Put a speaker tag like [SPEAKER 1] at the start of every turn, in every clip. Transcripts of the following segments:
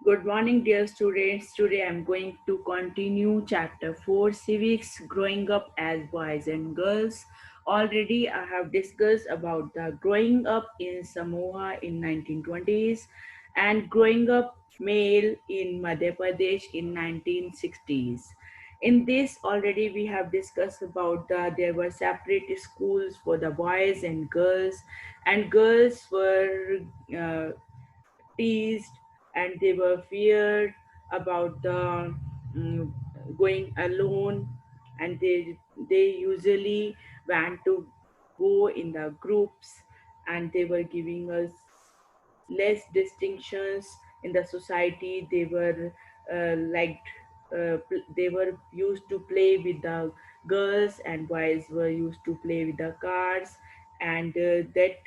[SPEAKER 1] Good morning, dear students. Today I'm going to continue chapter 4 civics growing up as boys and girls. Already I have discussed about the growing up in Samoa in 1920s and growing up male in Madhya Pradesh in 1960s. In this already we have discussed about there were separate schools for the boys and girls were uh, teased and they were feared about the mm, going alone, and they usually want to go in the groups, and they were giving us less distinctions in the society. They were liked they were used to play with the girls and boys were used to play with the cars, and that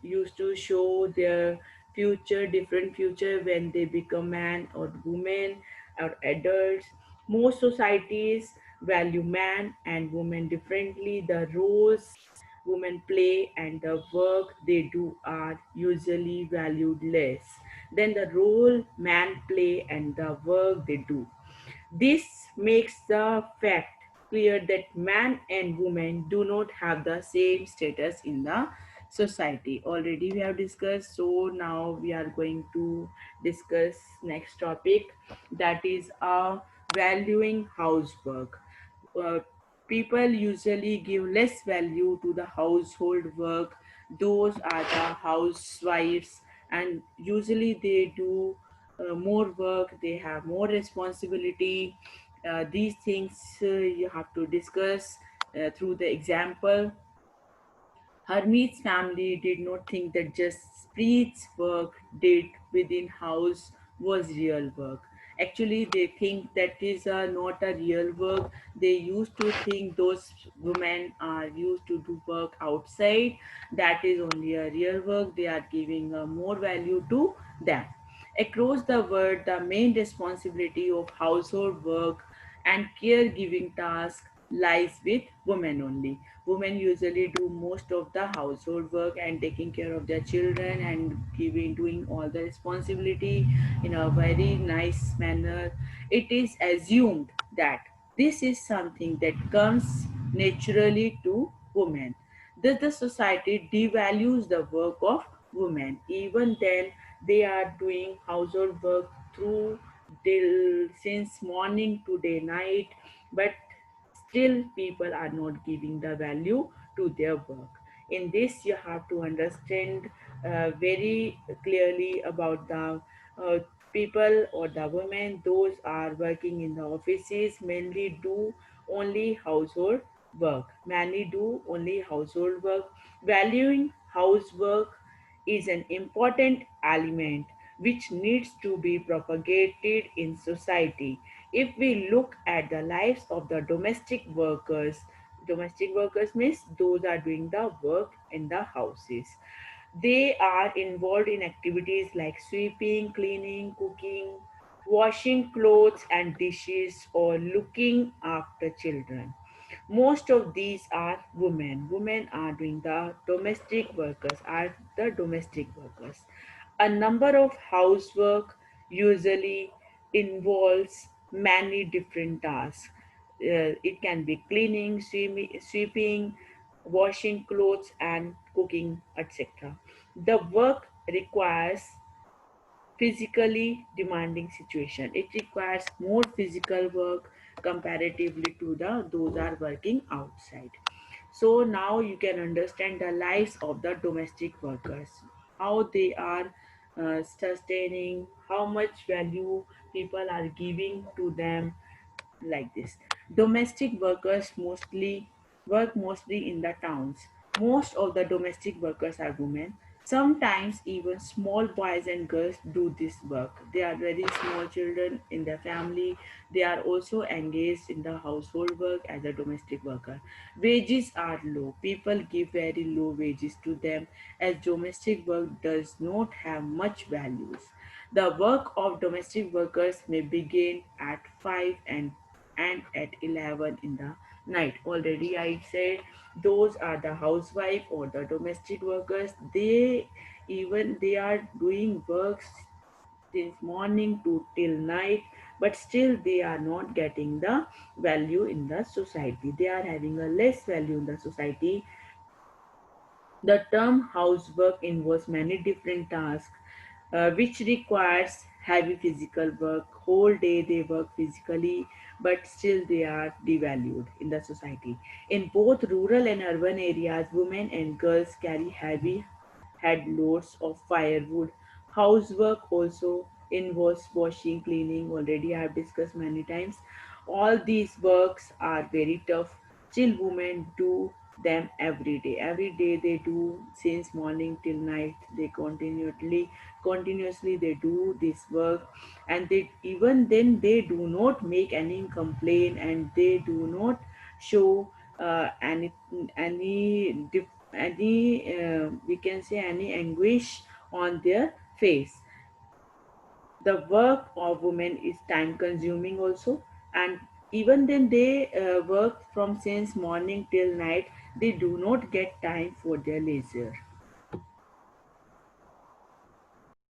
[SPEAKER 1] used to show their future, different future when they become man or woman or adults. Most societies value man and woman differently. The roles women play and the work they do are usually valued less than the role men play and the work they do. This makes the fact clear that man and woman do not have the same status in the society. Already we have discussed, so now we are going to discuss next topic, that is valuing housework. uh, People usually give less value to the household work. Those are the housewives, and usually they do more work, they have more responsibility. These things you have to discuss through the example. Hermit's family did not think that just Spreet's work did within house was real work. Actually, they think that is not a real work. They used to think those women are used to do work outside. That is only a real work. They are giving more value to them. Across the world, the main responsibility of household work and caregiving task lies with women only. Women usually do most of the household work and taking care of their children and giving doing all the responsibility in a very nice manner. It is assumed that this is something that comes naturally to women. Thus, the society devalues the work of women. Even then, they are doing household work through till since morning to day night, but still people are not giving the value to their work. In this, you have to understand very clearly about the uh, people or the women. Those are working in the offices mainly do only household work. Many do only household work. Valuing housework is an important element which needs to be propagated in society. If we look at the lives of the domestic workers means those are doing the work in the houses. They are involved in activities like sweeping, cleaning, cooking, washing clothes and dishes, or looking after children. Most of these are women. Women are doing the domestic workers, are the domestic workers. A number of housework usually involves many different tasks. It can be cleaning, sweeping, washing clothes, and cooking, etc. The work requires physically demanding situation. It requires more physical work comparatively to the those are working outside. So now you can understand the lives of the domestic workers, how they are sustaining, how much value people are giving to them, like this. Domestic workers mostly work mostly in the towns. Most of the domestic workers are women. Sometimes even small boys and girls do this work. They are very small children in their family. They are also engaged in the household work as a domestic worker. Wages are low. People give very low wages to them as domestic work does not have much values. The work of domestic workers may begin at 5 and at 11 in the night. Already I said those are the housewife or the domestic workers. They even they are doing works since morning to till night, but still they are not getting the value in the society. They are having a less value in the society. The term housework involves many different tasks, which requires heavy physical work. Whole day they work physically, but still they are devalued in the society. In both rural and urban areas, women and girls carry heavy head loads of firewood. Housework also involves washing, cleaning. Already I have discussed many times. All these works are very tough. Still, women do them every day. Every day they do since morning till night. They continuously they do this work, and they even then they do not make any complaint, and they do not show any we can say any anguish on their face. The work of women is time consuming also, and even then they work from since morning till night. They do not get time for their leisure.